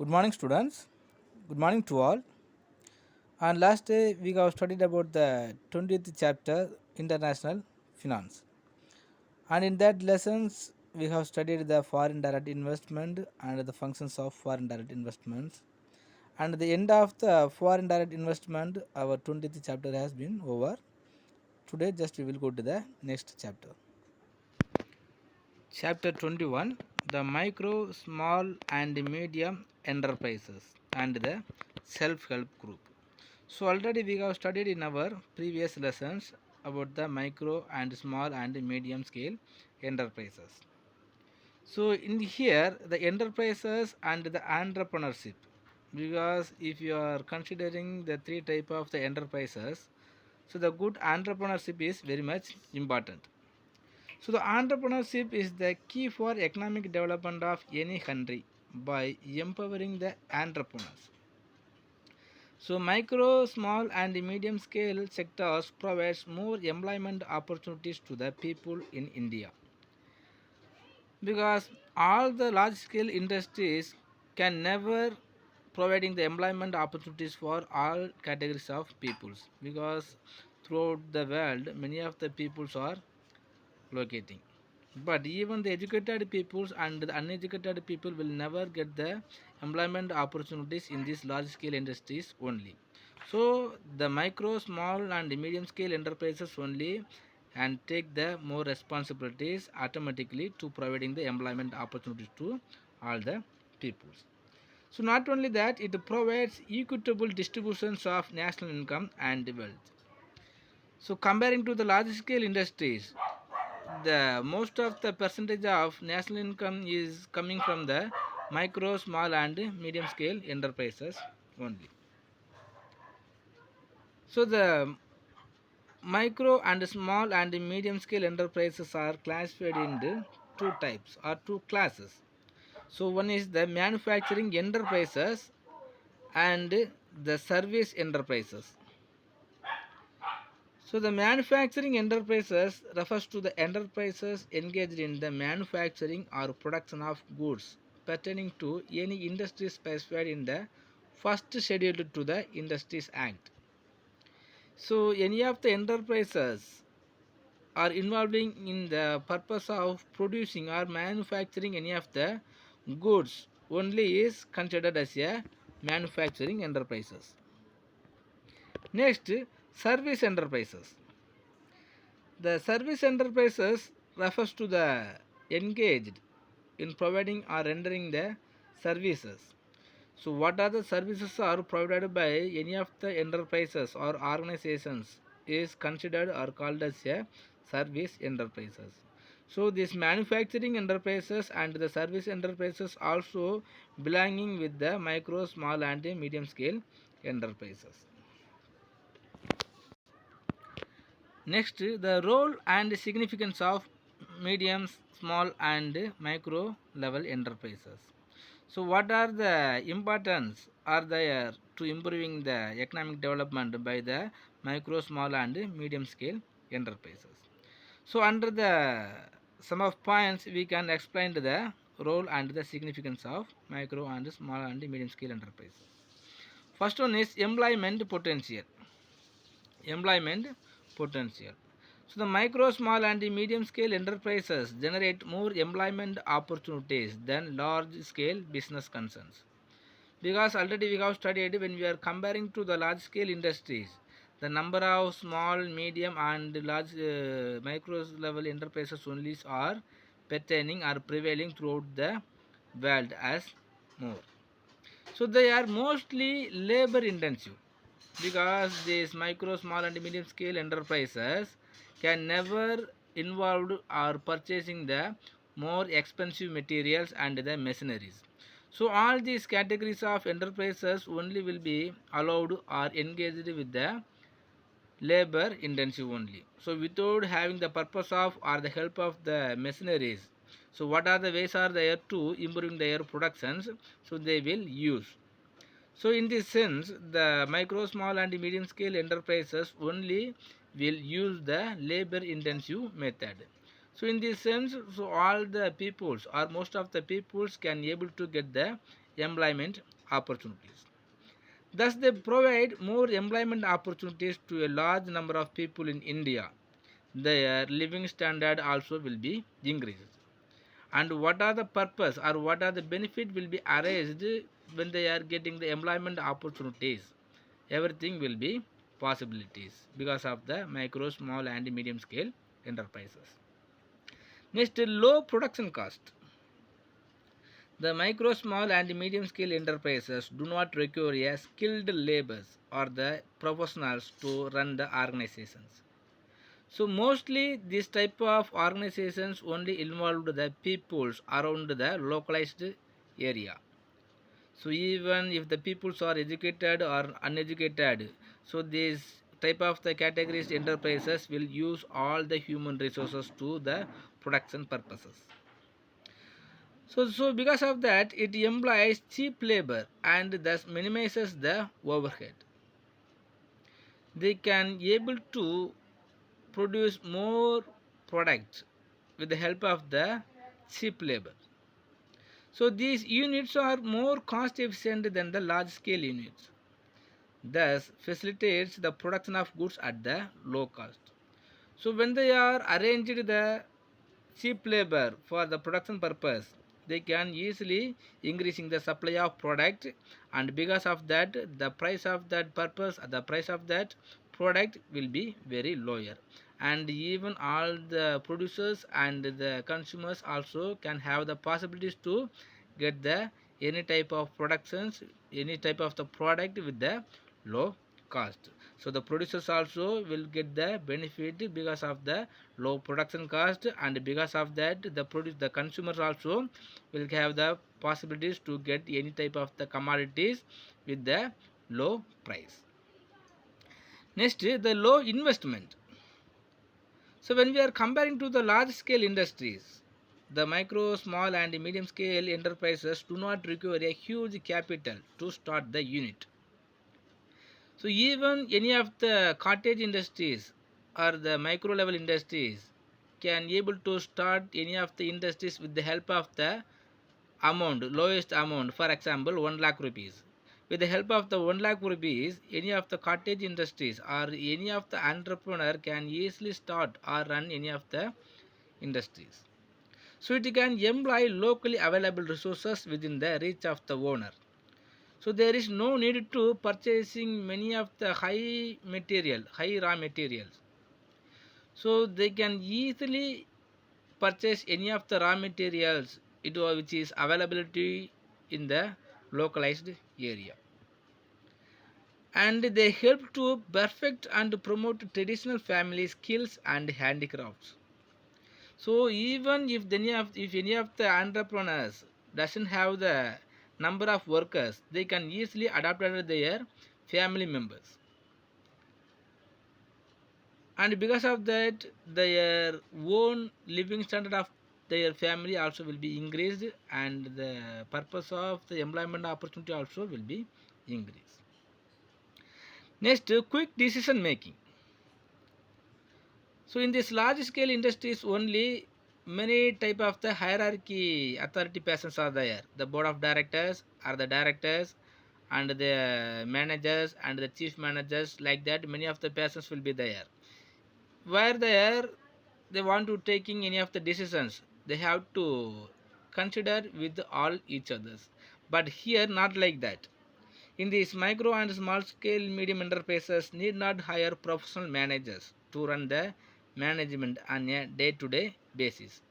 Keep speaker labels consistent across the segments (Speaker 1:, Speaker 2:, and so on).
Speaker 1: Good morning, students. Good morning to all. And last day we have studied about the 20th chapter, International Finance. And in that lessons, we have studied the foreign direct investment and the functions of foreign direct investments. And at the end of the foreign direct investment, our 20th chapter has been over. Today, just we will go to the next chapter. Chapter 21, the micro, small, and medium enterprises and the self help group. So, already we have studied in our previous lessons about the micro and small and medium scale enterprises. So, in here, the enterprises and the entrepreneurship, because if you are considering the three type of the enterprises, so the good entrepreneurship is very much important. So the entrepreneurship is the key for economic development of any country by empowering the entrepreneurs. So micro, small and medium scale sectors provides more employment opportunities to the people in India because all the large scale industries can never providing the employment opportunities for all categories of peoples because throughout the world many of the peoples are locating. But even the educated peoples and the uneducated people will never get the employment opportunities in these large scale industries only. So the micro, small and medium scale enterprises only and take the more responsibilities automatically to providing the employment opportunities to all the peoples. So not only that, it provides equitable distributions of national income and wealth. So comparing to the large scale industries, the most of the percentage of national income is coming from the micro, small and medium scale enterprises only. So the micro and small and medium scale enterprises are classified into two types or two classes. So one is the manufacturing enterprises and the service enterprises. So the manufacturing enterprises refers to the enterprises engaged in the manufacturing or production of goods pertaining to any industry specified in the first schedule to the Industries Act. So any of the enterprises are involving in the purpose of producing or manufacturing any of the goods only is considered as a manufacturing enterprises. Next, service enterprises. The service enterprises refers to the engaged in providing or rendering the services. So what are the services are provided by any of the enterprises or organizations is considered or called as a service enterprises. So these manufacturing enterprises and the service enterprises also belonging with the micro, small and medium scale enterprises. Next, the role and significance of medium, small, and micro level enterprises. So, what are the importance are there to improving the economic development by the micro, small, and medium scale enterprises? So, under the sum of points, we can explain the role and the significance of micro and small and medium scale enterprises. First one is employment potential. Employment potential. So the micro, small and medium scale enterprises generate more employment opportunities than large scale business concerns. Because already we have studied when we are comparing to the large scale industries, the number of small, medium and large micro level enterprises only are pertaining or prevailing throughout the world as more. So they are mostly labor intensive because these micro, small and medium scale enterprises can never involved or purchasing the more expensive materials and the machineries. So all these categories of enterprises only will be allowed or engaged with the labor intensive only. So without having the purpose of or the help of the machineries. So what are the ways are there to improving their productions? So they will use. So in this sense, the micro, small and medium scale enterprises only will use the labor intensive method. So in this sense, so all the peoples or most of the peoples can able to get the employment opportunities. Thus, they provide more employment opportunities to a large number of people in India. Their living standard also will be increased. And what are the purpose or what are the benefit will be arised when they are getting the employment opportunities? Everything will be possibilities because of the micro, small, and medium scale enterprises. Next, low production cost. The micro, small, and medium scale enterprises do not require skilled laborers or the professionals to run the organizations. So mostly this type of organizations only involved the peoples around the localized area. So even if the peoples are educated or uneducated, so this type of the categories enterprises will use all the human resources to the production purposes. So because of that, it employs cheap labor and thus minimizes the overhead. They can able to produce more products with the help of the cheap labor. So these units are more cost efficient than the large scale units. Thus facilitates the production of goods at the low cost. So when they are arranged the cheap labor for the production purpose, they can easily increasing the supply of product, and because of that the price of that purpose, the price of that product will be very lower, and even all the producers and the consumers also can have the possibilities to get the any type of productions, any type of the product with the low cost. So the producers also will get the benefit because of the low production cost, and because of that the consumers also will have the possibilities to get any type of the commodities with the low price. Next, the low investment. So when we are comparing to the large scale industries, the micro, small, and medium scale enterprises do not require a huge capital to start the unit. So even any of the cottage industries or the micro level industries can able to start any of the industries with the help of the amount, lowest amount, for example 1 lakh rupees. With the help of the 1 lakh rupees, any of the cottage industries or any of the entrepreneur can easily start or run any of the industries. So it can employ locally available resources within the reach of the owner. So there is no need to purchasing many of the high raw materials. So they can easily purchase any of the raw materials which is availability in the localized area. And they help to perfect and promote traditional family skills and handicrafts. So even if any of the entrepreneurs doesn't have the number of workers, they can easily adapt their family members. And because of that, their own living standard of their family also will be increased, and the purpose of the employment opportunity also will be increased. Next, quick decision making. So in this large scale industries only, many type of the hierarchy authority persons are there. The board of directors are the directors, and the managers and the chief managers, like that many of the persons will be there. Where they want to taking any of the decisions, they have to consider with all each others. But here not like that. In these micro and small scale medium enterprises need not hire professional managers to run the management on a day to day basis.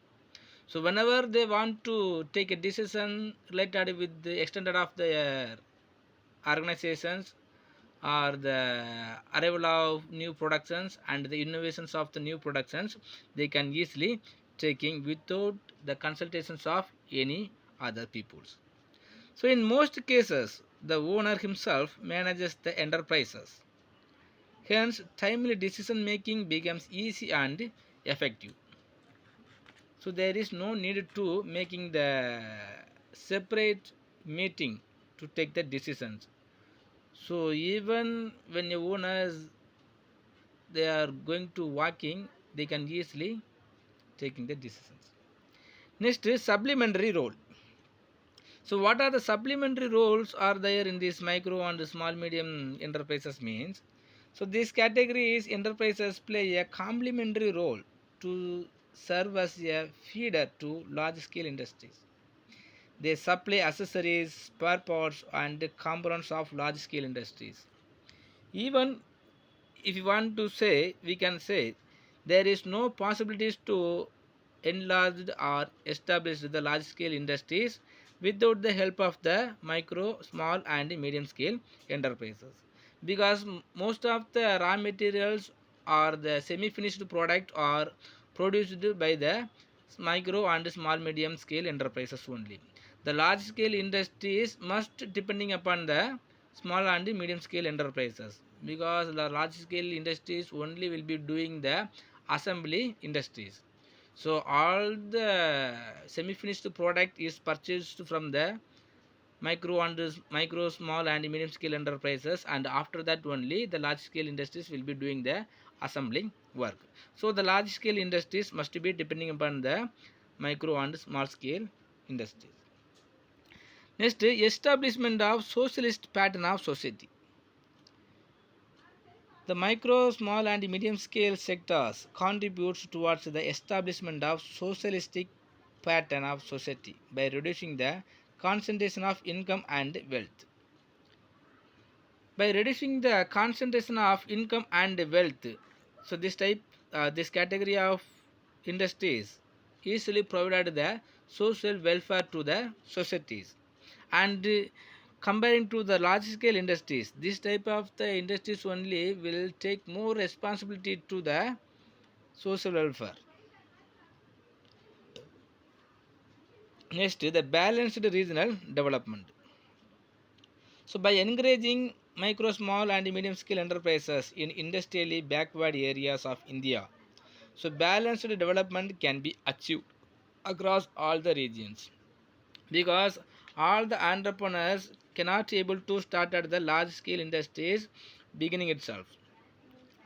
Speaker 1: So whenever they want to take a decision related with the extended of their organizations or the arrival of new productions and the innovations of the new productions, they can easily taking without the consultations of any other peoples. So in most cases the owner himself manages the enterprises, hence timely decision making becomes easy and effective. So there is no need to making the separate meeting to take the decisions. So even when a owners they are going to walking, they can easily taking the decisions. Next is supplementary role. So what are the supplementary roles are there in these micro and small medium enterprises means? So these categories enterprises play a complementary role to serve as a feeder to large scale industries. They supply accessories, spare parts and components of large scale industries. Even if you want to say, we can say there is no possibilities to enlarge or establish the large scale industries without the help of the micro, small and medium scale enterprises, because most of the raw materials or the semi finished product are produced by the micro and small medium scale enterprises only. The large scale industries must depending upon the small and medium scale enterprises, because the large scale industries only will be doing the assembly industries. So all the semi finished product is purchased from the micro, small and medium scale enterprises, and after that only the large scale industries will be doing the assembling work. So the large scale industries must be depending upon the micro and small scale industries. Next, establishment of socialist pattern of society. The micro, small and medium scale sectors contributes towards the establishment of socialistic pattern of society by reducing the concentration of income and wealth. By reducing the concentration of income and wealth, so this category of industries easily provided the social welfare to the societies, and comparing to the large scale industries, this type of the industries only will take more responsibility to the social welfare. Next, the balanced regional development. So by encouraging micro, small and medium scale enterprises in industrially backward areas of India, so balanced development can be achieved across all the regions, because all the entrepreneurs cannot able to start at the large scale industries beginning itself,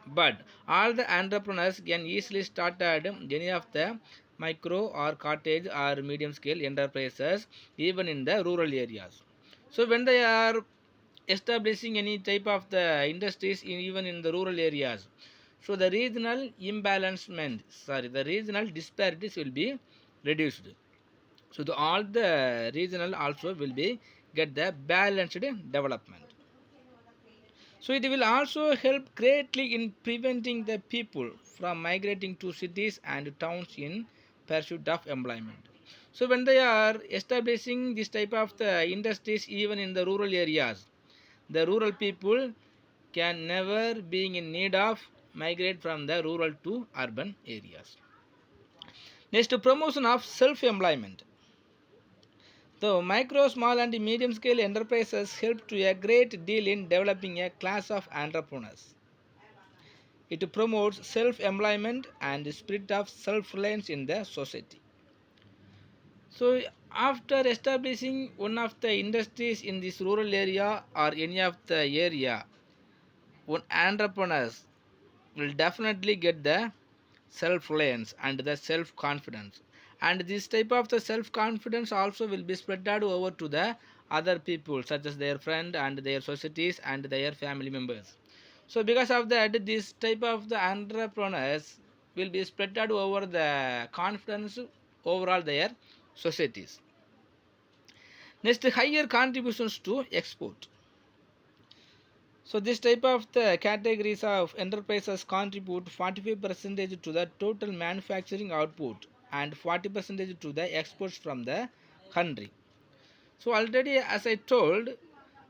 Speaker 1: but all the entrepreneurs can easily start at any of the micro or cottage or medium scale enterprises even in the rural areas. So when they are establishing any type of the industries even in the rural areas, so the regional disparities will be reduced. So all the regional also will be get the balanced development. So it will also help greatly in preventing the people from migrating to cities and towns in pursuit of employment. So when they are establishing this type of the industries even in the rural areas, the rural people can never being in need of migrate from the rural to urban areas. Next, promotion of self-employment. The micro, small and medium scale enterprises help to a great deal in developing a class of entrepreneurs. It promotes self-employment and the spirit of self-reliance in the society. So after establishing one of the industries in this rural area or any of the area, one entrepreneurs will definitely get the self-reliance and the self-confidence, and this type of the self-confidence also will be spread out over to the other people such as their friend and their societies and their family members. So because of that, this type of the entrepreneurs will be spread out over the confidence overall their societies. Next, higher contributions to export. So this type of the categories of enterprises contribute 45% to the total manufacturing output and 40% to the exports from the country. So already as I told,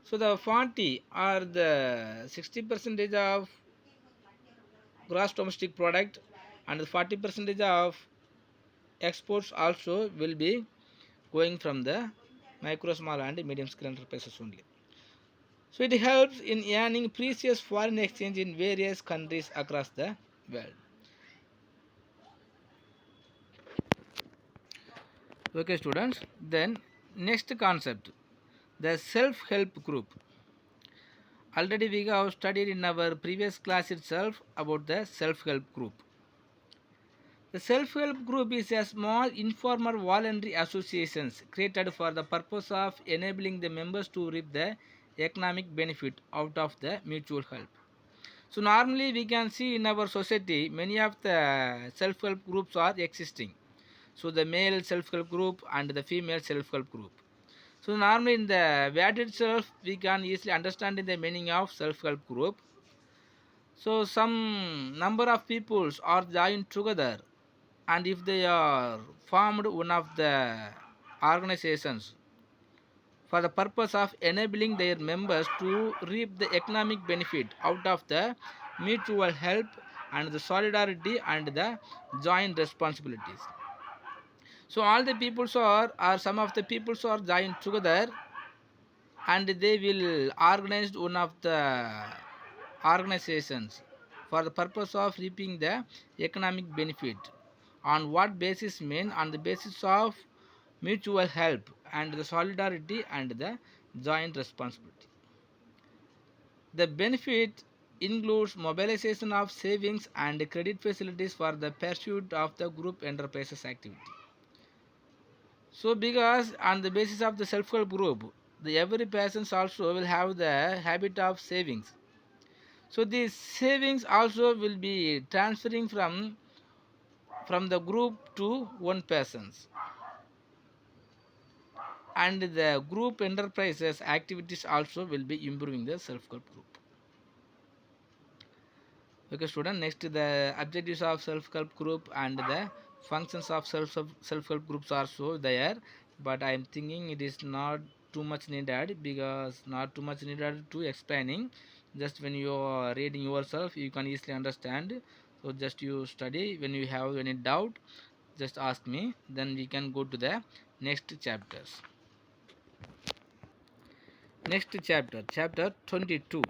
Speaker 1: so the 40 or the 60% of gross domestic product and the 40% of exports also will be going from the micro, small and medium scale enterprises only. So it helps in earning precious foreign exchange in various countries across the world. Okay, students. Then next concept, the self-help group. Already we have studied in our previous class itself about the self-help group. The self-help group is a small informal voluntary associations created for the purpose of enabling the members to reap the economic benefit out of the mutual help. So normally we can see in our society many of the self-help groups are existing. So the male self-help group and the female self-help group. So normally in the word itself we can easily understand the meaning of self-help group. So some number of peoples are joined together, and if they are formed one of the organizations for the purpose of enabling their members to reap the economic benefit out of the mutual help and the solidarity and the joint responsibilities. So all the peoples are or some of the peoples are joined together, and they will organize one of the organizations for the purpose of reaping the economic benefit. On what basis? Mean on the basis of mutual help and the solidarity and the joint responsibility. The benefit includes mobilization of savings and credit facilities for the pursuit of the group enterprises activity. So because on the basis of the self-help group, the every person also will have the habit of savings. So these savings also will be transferring from the group to one persons, and the group enterprises activities also will be improving the self-help group. Okay student, next the objectives of self-help group and the functions of self-help groups are so there, but I am thinking it is not too much needed, because not too much needed to explaining. Just when you are reading yourself you can easily understand. So just you study, when you have any doubt just ask me, then we can go to the next chapters. Next chapter, chapter 22,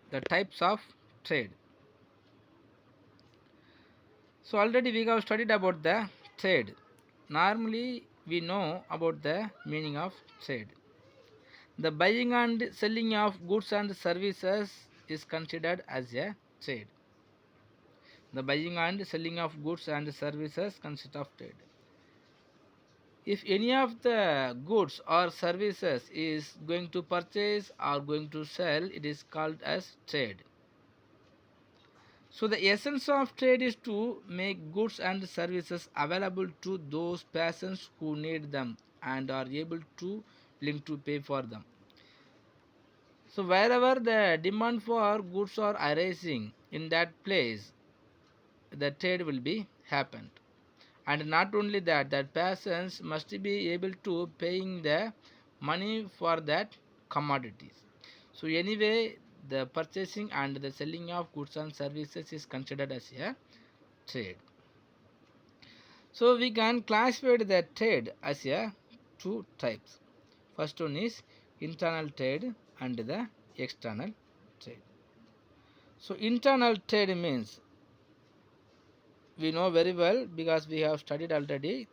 Speaker 1: the types of trade. So already we have studied about the trade. Normally we know about the meaning of trade. The buying and selling of goods and services is considered as a trade. The buying and selling of goods and services consist of trade. If any of the goods or services is going to purchase or going to sell, it is called as trade. So the essence of trade is to make goods and services available to those persons who need them and are able to willing to pay for them. So wherever the demand for goods are arising, in that place the trade will be happened. And not only that, that persons must be able to paying the money for that commodities. So anyway the purchasing and the selling of goods and services is considered as a trade. So we can classify the trade as a two types. First one is internal trade and the external trade. So internal trade means, we know very well because we have studied already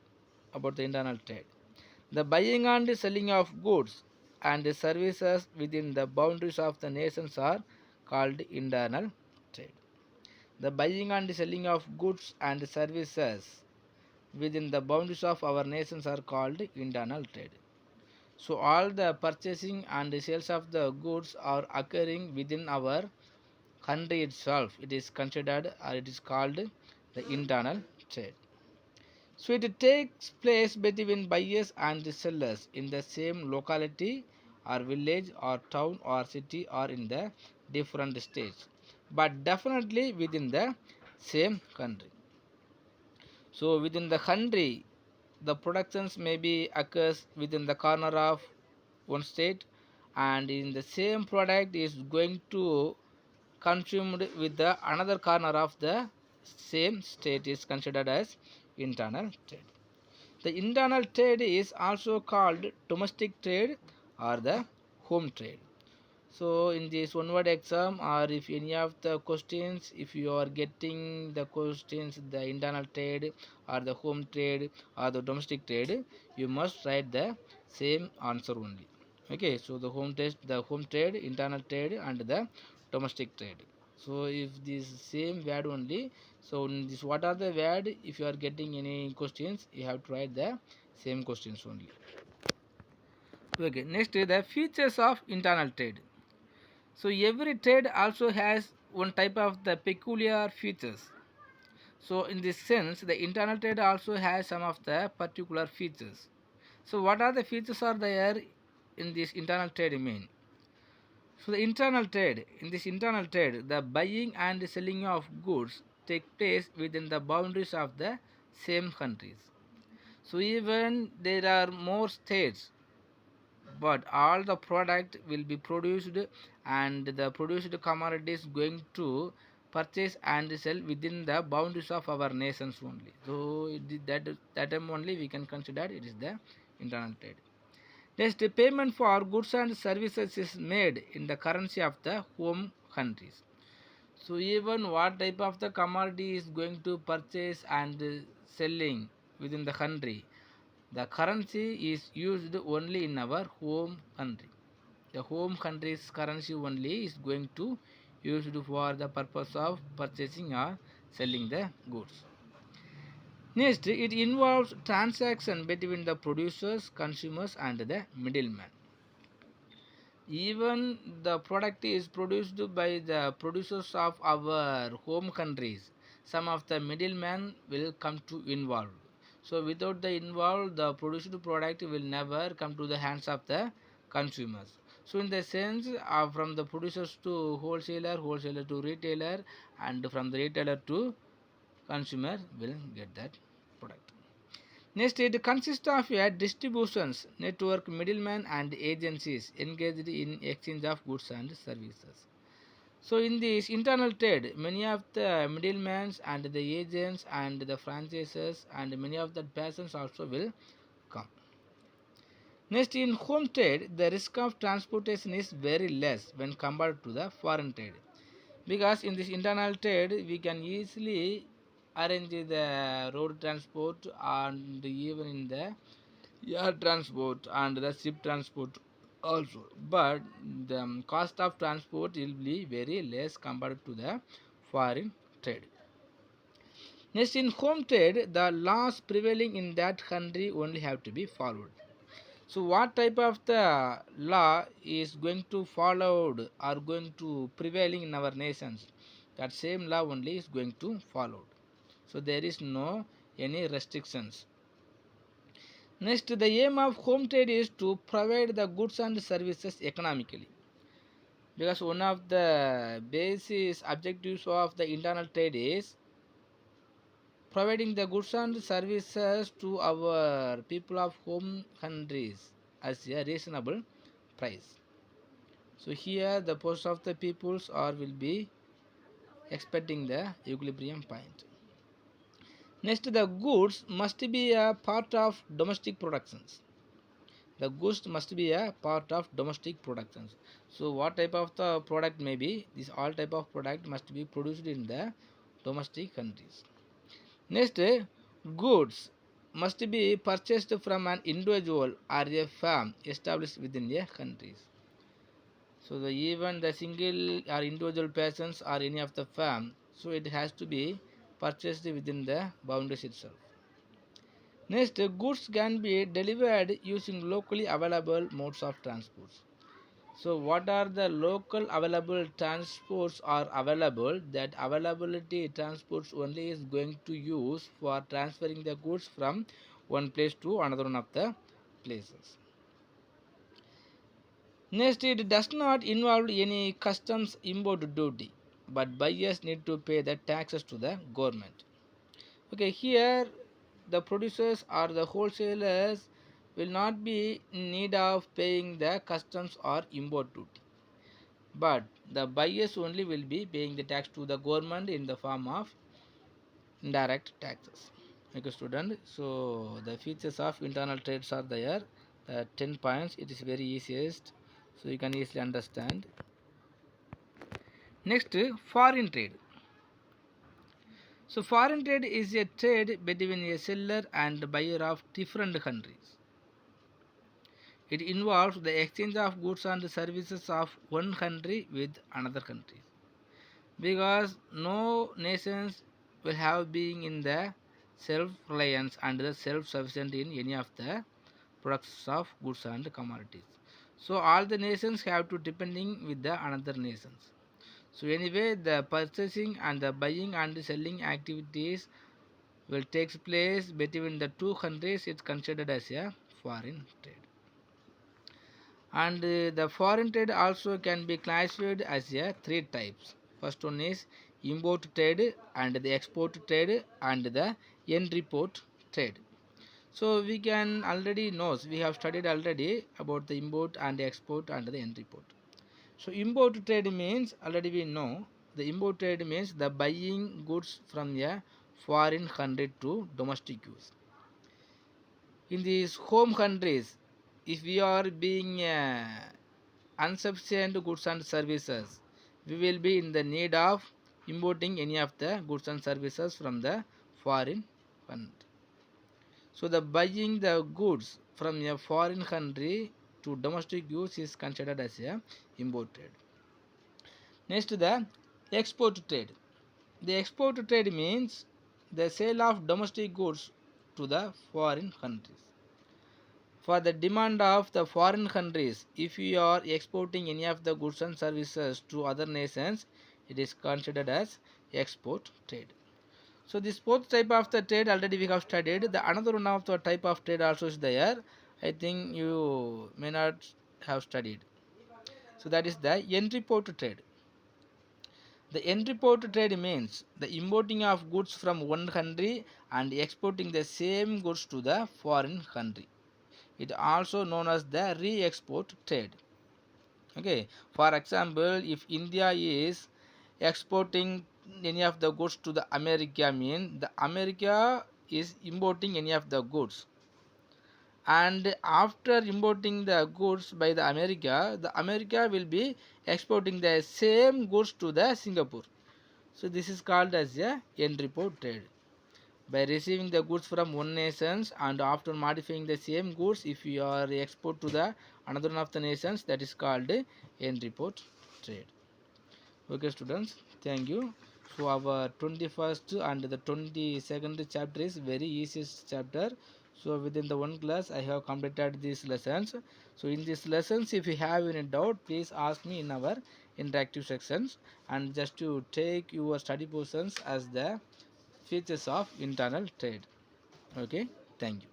Speaker 1: about the internal trade. The buying and selling of goods and services within the boundaries of the nations are called internal trade. The buying and selling of goods and services within the boundaries of our nations are called internal trade. So all the purchasing and sales of the goods are occurring within our country itself. It is considered or it is called the internal trade. So it takes place between buyers and the sellers in the same locality or village or town or city or in the different states, but definitely within the same country. So within the country, the productions may be occurs within the corner of one state, and in the same product is going to consumed with the another corner of the same state is considered as internal trade. The internal trade is also called domestic trade or the home trade. So in this one word exam, or if any of the questions, if you are getting the questions the internal trade or the home trade or the domestic trade, you must write the same answer only. Okay, so the home trade, internal trade and the domestic trade. So if this same word only, so in this what are the word, if you are getting any questions, you have to write the same questions only. Okay, next is the features of internal trade. So every trade also has one type of the peculiar features. So in this sense, the internal trade also has some of the particular features. So what are the features are there in this internal trade mean? So the internal trade, in this internal trade, the buying and selling of goods take place within the boundaries of the same countries. So even there are more states, but all the product will be produced, and the produced commodities going to purchase and sell within the boundaries of our nations only. So that time only we can consider it is the internal trade. Next, payment for goods and services is made in the currency of the home countries. So even what type of the commodity is going to purchase and selling within the country, the currency is used only in our home country. The home country's currency only is going to used for the purpose of purchasing or selling the goods. Next, it involves transaction between the producers, consumers, and the middleman. Even the product is produced by the producers of our home countries, some of the middlemen will come to involve. So without the involved, the produced product will never come to the hands of the consumers. So in the sense, from the producers to wholesaler, wholesaler to retailer, and from the retailer to consumer will get that product. Next, it consists of a distributions network, middlemen and agencies engaged in exchange of goods and services. So in this internal trade, many of the middlemen and the agents and the franchises and many of the persons also will come. Next, in home trade, the risk of transportation is very less when compared to the foreign trade, because in this internal trade we can easily arrange the road transport and even in the air transport and the ship transport also, but the cost of transport will be very less compared to the foreign trade. Next, in home trade, the laws prevailing in that country only have to be followed. So what type of the law is going to followed or going to prevailing in our nations, that same law only is going to followed. So there is no any restrictions. Next, the aim of home trade is to provide the goods and services economically, because one of the basis objectives of the internal trade is providing the goods and services to our people of home countries as a reasonable price. So here the post of the peoples are will be expecting the equilibrium point. Next, the goods must be a part of domestic productions. The goods must be a part of domestic productions. So what type of the product may be, this all type of product must be produced in the domestic countries. Next, goods must be purchased from an individual or a firm established within a countries. So the even the single or individual persons or any of the firm, so it has to be purchased within the boundaries itself. Next, goods can be delivered using locally available modes of transport. So what are the local available transports are available, that availability transports only is going to use for transferring the goods from one place to another one of the places. Next, it does not involve any customs import duty, but buyers need to pay the taxes to the government. Okay, here the producers or the wholesalers will not be in need of paying the customs or import duty, but the buyers only will be paying the tax to the government in the form of indirect taxes. Okay, student. So the features of internal trades are there. The 10 points. It is very easiest, so you can easily understand. Next, foreign trade. So foreign trade is a trade between a seller and buyer of different countries. It involves the exchange of goods and services of one country with another country. because no nations will have being in the self-reliance and the self-sufficient in any of the products of goods and commodities. So all the nations have to depending with the another nations. So anyway, the purchasing and the buying and the selling activities will takes place between the two countries. It's considered as a foreign trade. And the foreign trade also can be classified as a three types. First one is import trade and the export trade and the end report trade. So we can already know, we have studied already about the import and the export and the end report. So import trade means already we know the import trade means the buying goods from a foreign country to domestic use. In these home countries, if we are being insufficient goods and services, we will be in the need of importing any of the goods and services from the foreign country. So the buying the goods from a foreign country to domestic use is considered as a import trade. Next, the export trade. The export trade means the sale of domestic goods to the foreign countries. For the demand of the foreign countries, if you are exporting any of the goods and services to other nations, it is considered as export trade. So this both type of the trade already we have studied. The another one of the type of trade also is there. I think you may not have studied. So that is the entry port trade. The entry port trade means the importing of goods from one country and exporting the same goods to the foreign country. It also known as the re-export trade. Okay, for example, if India is exporting any of the goods to the America, mean the America is importing any of the goods, and after importing the goods by the America will be exporting the same goods to the Singapore. So this is called as a entry port trade. By receiving the goods from one nations and after modifying the same goods, if you are export to the another one of the nations, that is called entry port trade. Okay students, thank you. So our 21st and the 22nd chapter is very easiest chapter. So within the one class I have completed these lessons. So in these lessons, if you have any doubt, please ask me in our interactive sections, and just to take your study portions as the features of internal trade. Okay, thank you.